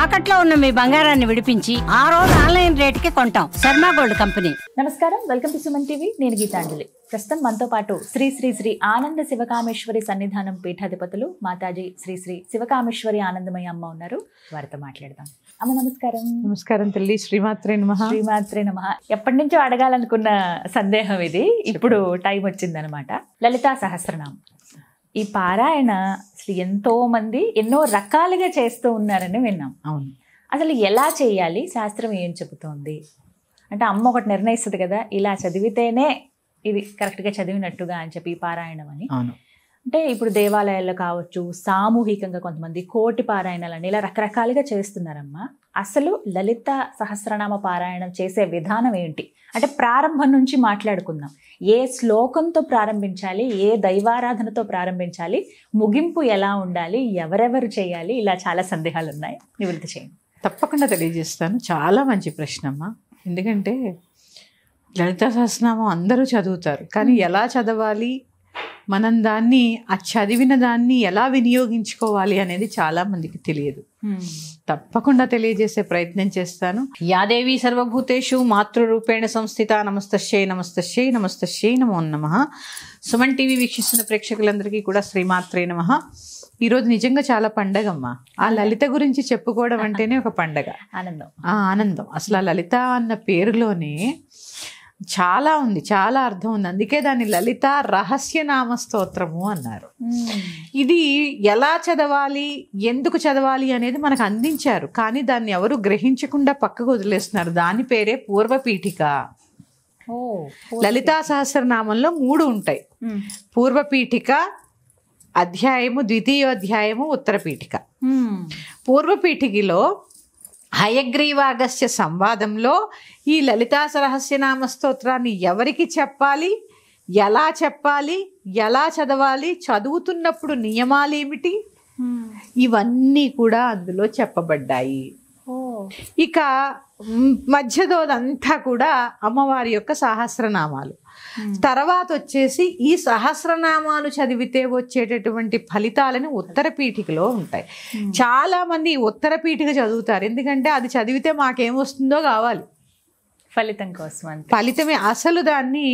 తాకట్లో ఉన్న మీ బంగారాన్ని విడిపించి ఆ రోజు ఆన్లైన్ రేటుకి కొంటాం. Sharma gold company. నమస్కారం, వెల్కమ్ టు సుమన్ టీవీ. నేను గీతాంజలి. ప్రస్తుతం మనతో పాటు శ్రీ శ్రీ శ్రీ ఆనంద శివకామేశ్వరి సన్నిధానం పీఠాధిపతులు మాతాజీ శ్రీ శ్రీ శివకామేశ్వరి ఆనందమయ్య అమ్మ ఉన్నారు. వారితో మాట్లాడదాం. అమ్మ నమస్కారం. నమస్కారం తల్లి. శ్రీమాత్రే నమః. శ్రీమాత్రే నమః. ఎప్పటి నుంచో అడగాలనుకున్న సందేహం ఇది, ఇప్పుడు టైం వచ్చిందనమాట. లలితా సహస్రనామం ఈ పారాయణ అసలు ఎంతో మంది ఎన్నో రకాలుగా చేస్తూ ఉన్నారని విన్నాం. అవును. అసలు ఎలా చేయాలి, శాస్త్రం ఏం చెబుతోంది అంటే, అమ్మ ఒకటి నిర్ణయిస్తుంది కదా, ఇలా చదివితేనే ఇది కరెక్ట్గా చదివినట్టుగా అని చెప్పి పారాయణం అని. అవును. అంటే ఇప్పుడు దేవాలయాల్లో కావచ్చు, సామూహికంగా కొంతమంది కోటి పారాయణాలని ఇలా రకరకాలుగా చేస్తున్నారమ్మా. అసలు లలిత సహస్రనామ పారాయణం చేసే విధానం ఏంటి అంటే, ప్రారంభం నుంచి మాట్లాడుకుందాం. ఏ శ్లోకంతో ప్రారంభించాలి, ఏ దైవారాధనతో ప్రారంభించాలి, ముగింపు ఎలా ఉండాలి, ఎవరెవరు చేయాలి, ఇలా చాలా సందేహాలు ఉన్నాయి. నివృత్తి చేయండి. తప్పకుండా తెలియజేస్తాను. చాలా మంచి ప్రశ్న అమ్మా. ఎందుకంటే లలితా సహస్రనామం అందరూ చదువుతారు, కానీ ఎలా చదవాలి, మనం దాన్ని ఆ చదివిన దాన్ని ఎలా వినియోగించుకోవాలి అనేది చాలా మందికి తెలియదు. తప్పకుండా తెలియజేసే ప్రయత్నం చేస్తాను. యాదేవి సర్వభూతేషు మాతృరూపేణ సంస్థిత. నమస్తశ్యై నమస్తశ్యై నమస్తశ్యై నమో నమః. సుమన్ టీవీ వీక్షిస్తున్న ప్రేక్షకులందరికీ కూడా శ్రీమాత్రే నమః. ఈరోజు నిజంగా చాలా పండగమ్మ. ఆ లలిత గురించి చెప్పుకోవడం అంటేనే ఒక పండగ, ఆనందం. అసలు ఆ లలిత అన్న పేరులోనే చాలా ఉంది, చాలా అర్థం ఉంది. అందుకే దాన్ని లలిత రహస్యనామ స్తోత్రము అన్నారు. ఇది ఎలా చదవాలి, ఎందుకు చదవాలి అనేది మనకు అందించారు, కానీ దాన్ని ఎవరు గ్రహించకుండా పక్కకు వదిలేస్తున్నారు. దాని పేరే పూర్వపీఠిక. లలితా సహస్రనామంలో 3 ఉంటాయి. పూర్వపీఠిక, అధ్యాయము, ద్వితీయోధ్యాయము, ఉత్తరపీఠిక. పూర్వపీఠికలో హయగ్రీవాగస్త్య సంవాదంలో ఈ లలితా రహస్యనామ స్తోత్రాన్ని ఎవరికి చెప్పాలి, ఎలా చెప్పాలి, ఎలా చదవాలి, చదువుతున్నప్పుడు నియమాలేమిటి, ఇవన్నీ కూడా అందులో చెప్పబడ్డాయి. ఇక మధ్యదోదంతా కూడా అమ్మవారి యొక్క సహస్రనామాలు. తర్వాత వచ్చేసి ఈ సహస్రనామాలు చదివితే వచ్చేటటువంటి ఫలితాలని ఉత్తర పీఠికలో ఉంటాయి. చాలా మంది ఉత్తర పీఠిక చదువుతారు, ఎందుకంటే అది చదివితే మాకేమొస్తుందో కావాలి, ఫలితం కోసం. ఫలితమే అసలు. దాన్ని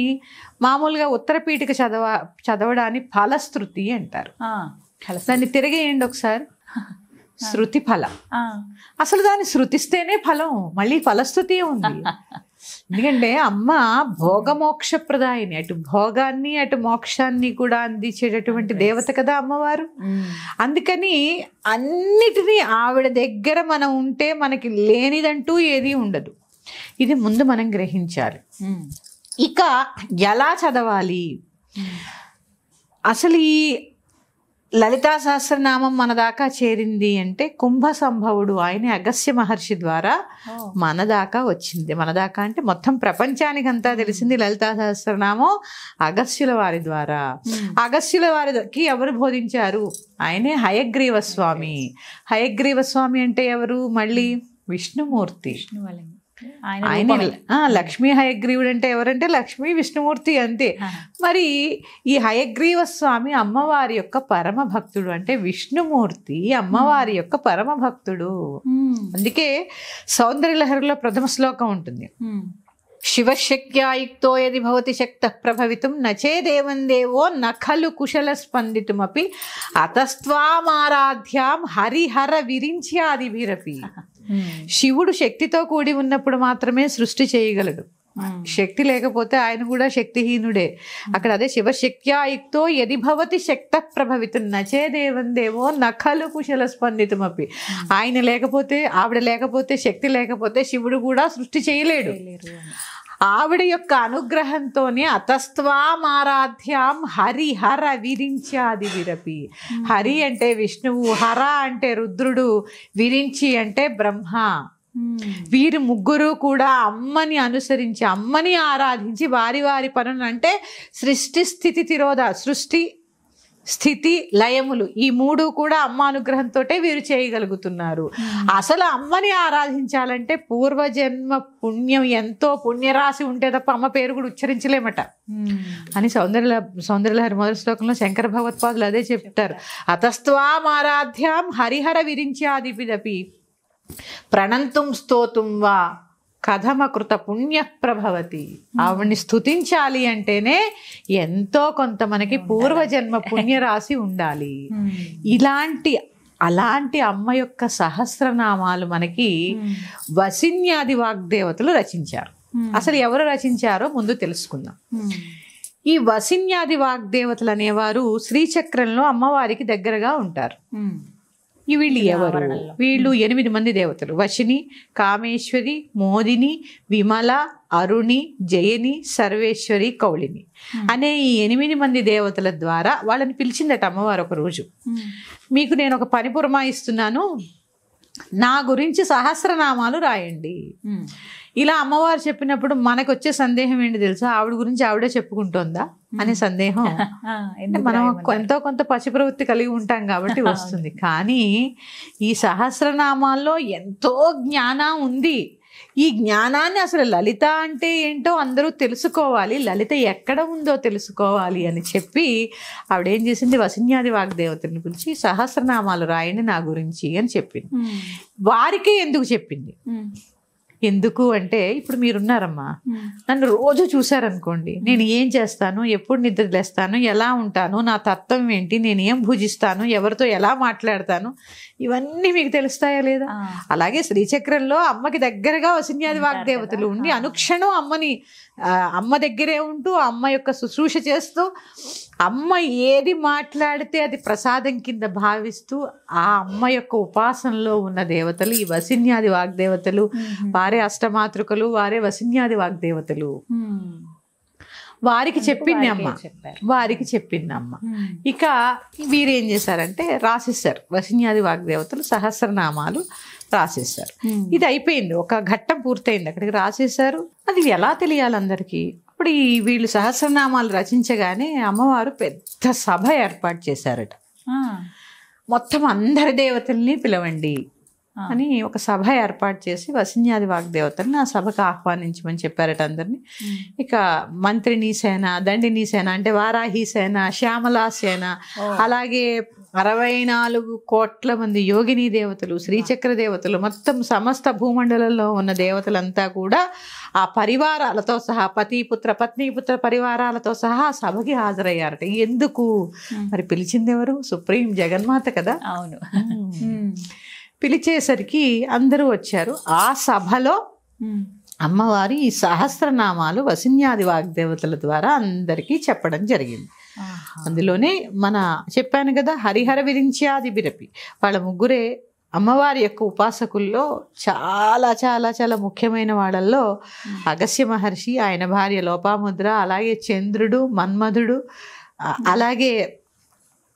మామూలుగా ఉత్తర పీఠిక చదవడాన్ని ఫలశ్రుతి అంటారు. దాన్ని తిరిగేయండి ఒకసారి. శృతి ఫల. అసలు దాన్ని శృతిస్తేనే ఫలం, మళ్ళీ ఫలశ్రుతి ఉంది. ఎందుకంటే అమ్మ భోగమోక్షప్రదాయిని, అటు భోగాన్ని అటు మోక్షాన్ని కూడా అందించేటటువంటి దేవత కదా అమ్మవారు. అందుకని అన్నిటినీ ఆవిడ దగ్గర మనం ఉంటే మనకి లేనిదంటూ ఏది ఉండదు. ఇది ముందు మనం గ్రహించాలి. ఇక ఎలా చదవాలి, అసలు ఈ లలితా సహస్రనామం మన దాకా చేరింది అంటే కుంభ సంభవుడు, ఆయన అగస్త్య మహర్షి ద్వారా మన దాకా వచ్చింది. మన దాకా అంటే మొత్తం ప్రపంచానికి అంతా తెలిసింది లలితా సహస్రనామం అగస్త్యుల వారి ద్వారా. అగస్త్యుల వారికి ఎవరు బోధించారు? ఆయనే హయగ్రీవ స్వామి. హయగ్రీవ స్వామి అంటే ఎవరు? మళ్ళీ విష్ణుమూర్తి. ఆయన లక్ష్మీ హయగ్రీవుడు అంటే ఎవరంటే లక్ష్మీ విష్ణుమూర్తి, అంతే. మరి ఈ హయగ్రీవ స్వామి అమ్మవారి యొక్క పరమ భక్తుడు, అంటే విష్ణుమూర్తి అమ్మవారి యొక్క పరమ భక్తుడు. అందుకే సౌందర్యలహరిలో ప్రథమ శ్లోకం ఉంటుంది. శివశక్త్యాయుక్తో యది భవతి శక్తః ప్రభవితుం నచేదేవం దేవో నఖలు కుశల స్పందితుమపి అతస్త్వామారాధ్యాం హరిహర విరించ్యాదిభిరపి. శివుడు శక్తితో కూడి ఉన్నప్పుడు మాత్రమే సృష్టి చేయగలడు. శక్తి లేకపోతే ఆయన కూడా శక్తిహీనుడే. అక్కడ అదే శివశక్త్యాయుక్తో యది భవతి శక్తః ప్రభవితుం నచేదేవం దేవో నఖలు కుశల స్పందితుమపి. ఆయన లేకపోతే, ఆవిడ లేకపోతే, శక్తి లేకపోతే శివుడు కూడా సృష్టి చేయలేడు. ఆవిడ యొక్క అనుగ్రహంతోనే అతస్త్వామారాధ్యాం హరిహర విరించాది విరపి. హరి అంటే విష్ణువు, హర అంటే రుద్రుడు, విరించి అంటే బ్రహ్మ. వీరు ముగ్గురు కూడా అమ్మని అనుసరించి, అమ్మని ఆరాధించి వారి వారి పనులు, అంటే సృష్టి స్థితి తిరోధ, సృష్టి స్థితి లయములు, ఈ 3 కూడా అమ్మ అనుగ్రహంతో వీరు చేయగలుగుతున్నారు. అసలు అమ్మని ఆరాధించాలంటే పూర్వజన్మ పుణ్యం, ఎంతో పుణ్యరాశి ఉంటే తప్ప అమ్మ పేరు కూడా ఉచ్చరించలేమట అని సౌందర్యలహరి మొదటి శ్లోకంలో శంకర భగవత్పాదులు అదే చెప్తారు. అతస్త్వామారాధ్యాం హరిహర విరించాదిపిదపి. ప్రణంతుం స్తోతుం వా కథమకృత పుణ్య ప్రభవతి. ఆవిడ్ని స్తుతించాలి అంటేనే ఎంతో కొంత మనకి పూర్వజన్మ పుణ్యరాశి ఉండాలి. అలాంటి అమ్మ యొక్క సహస్రనామాలు మనకి వసిన్యాది వాగ్దేవతలు రచించారు. అసలు ఎవరు రచించారో ముందు తెలుసుకుందాం. ఈ వసిన్యాది వాగ్దేవతలు అనేవారు శ్రీచక్రంలో అమ్మవారికి దగ్గరగా ఉంటారు. వీళ్ళు ఎవరు? వీళ్ళు 8 మంది దేవతలు. వశిని, కామేశ్వరి, మోదిని, విమల, అరుణి, జయని, సర్వేశ్వరి, కౌళిని అనే ఈ 8 మంది దేవతల ద్వారా వాళ్ళని పిలిచిందట అమ్మవారు ఒక రోజు. మీకు నేను ఒక పని పురమాయిస్తున్నాను, నా గురించి సహస్రనామాలు రాయండి. ఇలా అమ్మవారు చెప్పినప్పుడు మనకు వచ్చే సందేహం ఏంటి తెలుసా? ఆవిడ గురించి ఆవిడే చెప్పుకుంటోందా అనే సందేహం. మనం ఎంతో కొంత పసి ప్రవృత్తి కలిగి ఉంటాం కాబట్టి వస్తుంది. కానీ ఈ సహస్రనామాల్లో ఎంతో జ్ఞానం ఉంది. ఈ జ్ఞానాన్ని అసలు లలిత అంటే ఏంటో అందరూ తెలుసుకోవాలి, లలిత ఎక్కడ ఉందో తెలుసుకోవాలి అని చెప్పి ఆవిడేం చేసింది, వసిన్యాది వాగ్దేవతని పిలిచి సహస్రనామాలు రాయండి నా గురించి అని చెప్పింది. వారికే ఎందుకు చెప్పింది? ఎందుకు అంటే, ఇప్పుడు మీరున్నారమ్మా, నన్ను రోజు చూసారనుకోండి, నేను ఏం చేస్తాను, ఎప్పుడు నిద్ర లేస్తాను, ఎలా ఉంటాను, నా తత్వం ఏంటి, నేను ఏం భుజిస్తాను, ఎవరితో ఎలా మాట్లాడతాను, ఇవన్నీ మీకు తెలుస్తాయా లేదా? అలాగే శ్రీచక్రంలో అమ్మకి దగ్గరగా వసిన్యాది వాగ్దేవతలు ఉండి అనుక్షణం అమ్మ దగ్గరే ఉంటూ అమ్మ యొక్క శుశ్రూష చేస్తూ అమ్మ ఏది మాట్లాడితే అది ప్రసాదం కింద భావిస్తూ ఆ అమ్మ యొక్క ఉపాసనలో ఉన్న దేవతలు ఈ వసిన్యాది వాగ్దేవతలు. వారే అష్టమాతృకలు, వారే వసిన్యాది వాగ్దేవతలు. వారికి చెప్పింది అమ్మ. ఇక వీరేం చేశారంటే రాసేసారు, వసిన్యాది వాగ్దేవతలు సహస్రనామాలు రాసేసారు. ఇది అయిపోయింది, ఒక ఘట్టం పూర్తయింది, అక్కడికి రాసేసారు. అది ఎలా తెలియాలి అందరికీ? అప్పుడు వీళ్ళు సహస్రనామాలు రచించగానే అమ్మవారు పెద్ద సభ ఏర్పాటు చేశారట. మొత్తం అందరి దేవతల్ని పిలవండి అని ఒక సభ ఏర్పాటు చేసి వసిన్యాది వాగ్దేవతల్ని ఆ సభకు ఆహ్వానించమని చెప్పారట అందరినీ. ఇక మంత్రిని సేన, దండిని సేన అంటే వారాహి సేన, శ్యామలా సేన, అలాగే 64 కోట్ల మంది యోగిని దేవతలు, శ్రీచక్ర దేవతలు, మొత్తం సమస్త భూమండలంలో ఉన్న దేవతలంతా కూడా ఆ పరివారాలతో సహా పతిపుత్ర పత్నిపుత్ర పరివారాలతో సహా సభకి హాజరయ్యారట. ఎందుకు మరి? పిలిచింది ఎవరు? సుప్రీం జగన్మాత కదా. అవును. పిలిచేసరికి అందరూ వచ్చారు. ఆ సభలో అమ్మవారు ఈ సహస్రనామాలు వసిన్యాది వాగ్దేవతల ద్వారా అందరికీ చెప్పడం జరిగింది. అందులోనే చెప్పాను కదా, హరిహర విరించ్యాది బిరపి వాళ్ళ ముగ్గురే అమ్మవారి యొక్క ఉపాసకుల్లో చాలా చాలా చాలా ముఖ్యమైన వాళ్ళల్లో అగస్త్య మహర్షి, ఆయన భార్య లోపాముద్ర, అలాగే చంద్రుడు, మన్మధుడు, అలాగే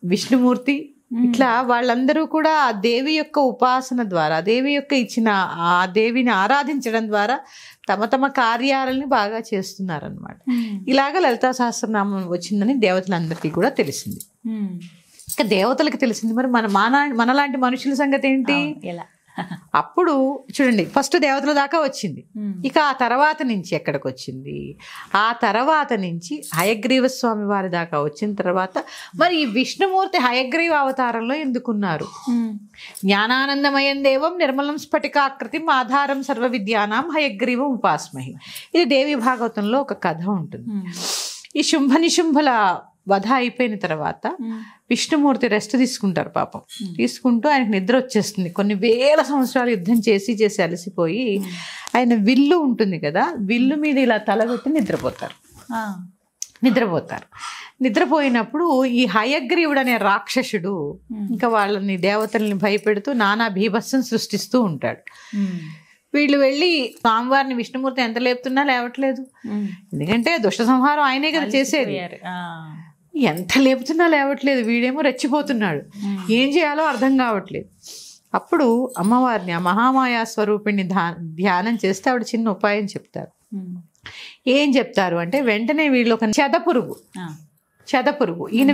విష్ణుమూర్తి, ఇట్లా వాళ్ళందరూ కూడా ఆ దేవి యొక్క ఉపాసన ద్వారా, దేవి యొక్క ఇచ్చిన ఆ దేవిని ఆరాధించడం ద్వారా తమ తమ కార్యాలని బాగా చేస్తున్నారనమాట. ఇలాగ లలితా సహస్రనామం వచ్చిందని దేవతలందరికీ కూడా తెలిసింది. ఇంకా దేవతలకు తెలిసింది, మరి మనలాంటి మనుషుల సంగతి ఏంటి? అప్పుడు చూడండి, ఫస్ట్ దేవతల దాకా వచ్చింది. ఇక ఆ తర్వాత నుంచి ఎక్కడికి వచ్చింది? ఆ తర్వాత నుంచి హయగ్రీవ స్వామి వారి దాకా వచ్చిన తర్వాత మరి ఈ విష్ణుమూర్తి హయగ్రీవ అవతారంలో ఎందుకున్నారు? జ్ఞానానందమయం దేవం నిర్మలం స్ఫటికాకృతిం ఆధారం సర్వ విద్యానాం హయగ్రీవం ఉపాస్మహి. ఇది దేవి భాగవతంలో ఒక కథ ఉంటుంది. ఈ శుంభ నిశుంభుల వధ అయిపోయిన తర్వాత విష్ణుమూర్తి రెస్ట్ తీసుకుంటారు. పాపం తీసుకుంటూ ఆయనకు నిద్ర వచ్చేస్తుంది. కొన్ని వేల సంవత్సరాలు యుద్ధం చేసి అలసిపోయి ఆయన విల్లు ఉంటుంది కదా, విల్లు మీద ఇలా తలబెట్టి నిద్రపోయినప్పుడు ఈ హయగ్రీవుడు అనే రాక్షసుడు ఇంకా వాళ్ళని దేవతల్ని భయపెడుతూ నానా భీభత్సం సృష్టిస్తూ ఉంటాడు. వీళ్ళు వెళ్ళి స్వామివారిని విష్ణుమూర్తి ఎంత లేపుతున్నా లేవట్లేదు, ఎందుకంటే దుష్ట సంహారం ఆయనే కదా చేసేది. ఎంత లేపుతున్నా లేవట్లేదు, వీడేమో రెచ్చిపోతున్నాడు, ఏం చేయాలో అర్థం కావట్లేదు. అప్పుడు అమ్మవారిని, ఆ మహామాయా స్వరూపిణి ధ్యానం చేస్తే ఆవిడ చిన్న ఉపాయం చెప్తారు. ఏం చెప్తారు అంటే, వెంటనే వీళ్ళు ఒక చెదపురుగు ఈయన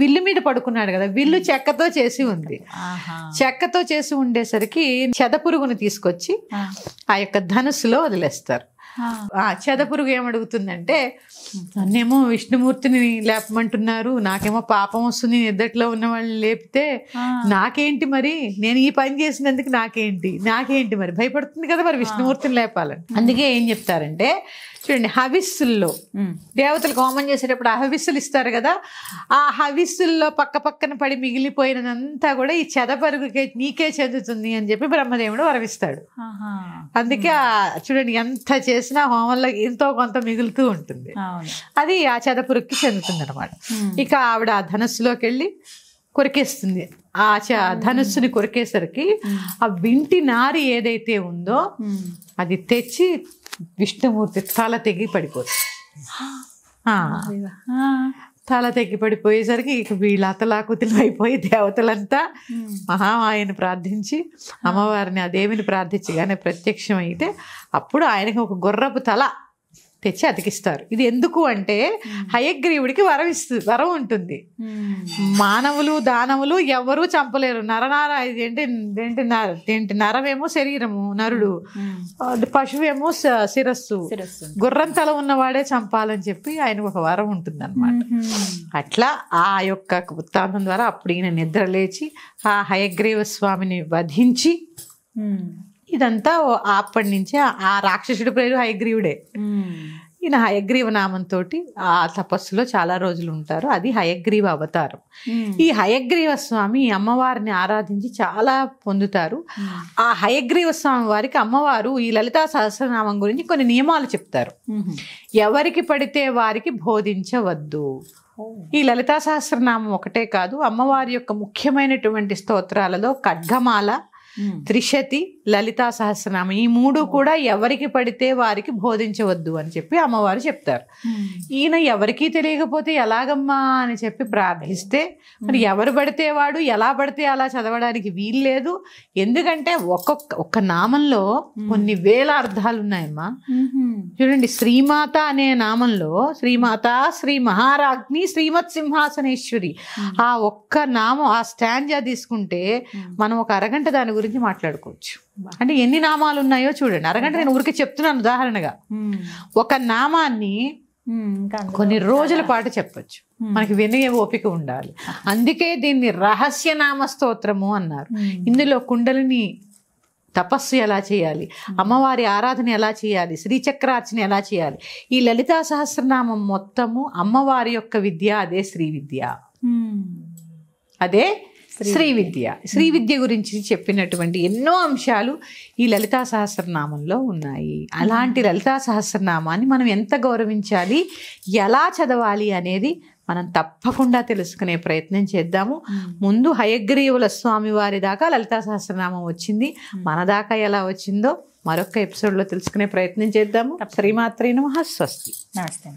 విల్లు మీద పడుకున్నాడు కదా, విల్లు చెక్కతో చేసి ఉంది. చెక్కతో చేసి ఉండేసరికి చెదపురుగును తీసుకొచ్చి ఆ యొక్క ధనుస్సులో వదిలేస్తారు. చెదపురుగు ఏమడుగుతుందంటే, నన్నేమో విష్ణుమూర్తిని లేపమంటున్నారు, నాకేమో పాపం వస్తుంది, నిద్దట్లో ఉన్న వాళ్ళని లేపితే నాకేంటి మరి, నేను ఈ పని చేసినందుకు నాకేంటి మరి, భయపడుతుంది కదా మరి విష్ణుమూర్తిని లేపాలని. అందుకే ఏం చెప్తారంటే చూడండి, హవిస్సుల్లో దేవతలు హోమం చేసేటప్పుడు ఆ హవిస్సులు ఇస్తారు కదా, ఆ హవిస్సుల్లో పక్కన పడి మిగిలిపోయినంతా కూడా ఈ చెదపరుగుకే నీకే చెందుతుంది అని చెప్పి బ్రహ్మదేవుడు వరవిస్తాడు. అందుకే చూడండి, ఎంత చేసినా హోమంలో ఎంతో కొంత మిగులుతూ ఉంటుంది, అది ఆ చెదపురుగుకి చెందుతుంది అనమాట. ఇక ఆవిడ ఆ ధనుస్సులోకి వెళ్ళి కొరికేస్తుంది. ఆ ధనుస్సుని కొరికేసరికి ఆ వింటి నారి ఏదైతే ఉందో అది తెచ్చి విష్ణుమూర్తి తల తెగి పడిపోతుంది. తల తెగి పడిపోయేసరికి ఇక వీళ్ళ అతలాకుతలు అయిపోయి దేవతలంతా మహామాయని ప్రార్థించి అమ్మవారిని ఆ దేవిని ప్రార్థించగానే ప్రత్యక్షం అయితే అప్పుడు ఆయనకి ఒక గుర్రపు తల తెచ్చి అతికిస్తారు. ఇది ఎందుకు అంటే హయగ్రీవుడికి వరం ఉంటుంది. మానవులు దానవులు ఎవరూ చంపలేరు. ఏంటి నరమేమో శరీరము, నరుడు, పశువేమో శిరస్సు, గుర్రం తల ఉన్నవాడే చంపాలని చెప్పి ఆయనకు ఒక వరం ఉంటుంది అనమాట. అట్లా ఆ యొక్క వృత్తాంతం ద్వారా అప్పుడు ఈయన నిద్ర లేచి ఆ హయగ్రీవ స్వామిని వధించి, ఇదంతా అప్పటి నుంచే ఆ రాక్షసుడి పేరు హయగ్రీవుడే. ఈయన హయగ్రీవ నామంతో ఆ తపస్సులో చాలా రోజులు ఉంటారు. అది హయగ్రీవ అవతారం. ఈ హయగ్రీవ స్వామి అమ్మవారిని ఆరాధించి చాలా పొందుతారు. ఆ హయగ్రీవ స్వామి వారికి అమ్మవారు ఈ లలితా సహస్రనామం గురించి కొన్ని నియమాలు చెప్తారు. ఎవరికి పడితే వారికి బోధించవద్దు. ఈ లలితా సహస్రనామం ఒకటే కాదు, అమ్మవారి యొక్క ముఖ్యమైనటువంటి స్తోత్రాలలో ఖడ్గమాల, త్రిశతి, లలితా సహస్రనామం, ఈ మూడు కూడా ఎవరికి పడితే వారికి బోధించవద్దు అని చెప్పి అమ్మవారు చెప్తారు. ఈయన ఎవరికీ తెలియకపోతే ఎలాగమ్మా అని చెప్పి ప్రార్థిస్తే మరి ఎవరు పడితే వాడు ఎలా పడితే అలా చదవడానికి వీల్లేదు. ఎందుకంటే ఒక్క నామంలో కొన్ని వేల అర్థాలు ఉన్నాయమ్మా. చూడండి, శ్రీమాత అనే నామంలో శ్రీమాత, శ్రీ మహారాజ్ఞి, శ్రీమత్ సింహాసనేశ్వరి, ఆ ఒక్క నామం, ఆ స్టాంజా తీసుకుంటే మనం ఒక అరగంట దాని గురించి మాట్లాడుకోవచ్చు. అంటే ఎన్ని నామాలు ఉన్నాయో చూడండి. అరగంట నేను ఊరికి చెప్తున్నాను ఉదాహరణగా. ఒక నామాన్ని కొన్ని రోజుల పాటు చెప్పచ్చు, మనకి వినే ఓపిక ఉండాలి. అందుకే దీన్ని రహస్యనామ స్తోత్రము అన్నారు. ఇందులో కుండలిని తపస్సు ఎలా చేయాలి, అమ్మవారి ఆరాధన ఎలా చేయాలి, శ్రీచక్రార్చన ఎలా చేయాలి, ఈ లలితా సహస్రనామం మొత్తము అమ్మవారి యొక్క విద్య. అదే శ్రీ విద్య, అదే శ్రీ విద్య. శ్రీ విద్య గురించి చెప్పినటువంటి ఎన్నో అంశాలు ఈ లలితా సహస్రనామంలో ఉన్నాయి. అలాంటి లలితా సహస్రనామాన్ని మనం ఎంత గౌరవించాలి, ఎలా చదవాలి అనేది మనం తప్పకుండా తెలుసుకునే ప్రయత్నం చేద్దాము. ముందు హయగ్రీవుల స్వామి వారి దాకా లలితా సహస్రనామం వచ్చింది, మన దాకా ఎలా వచ్చిందో మరొక ఎపిసోడ్లో తెలుసుకునే ప్రయత్నం చేద్దాము. శ్రీమాత్రే నమః. స్వస్తి. నమస్తే.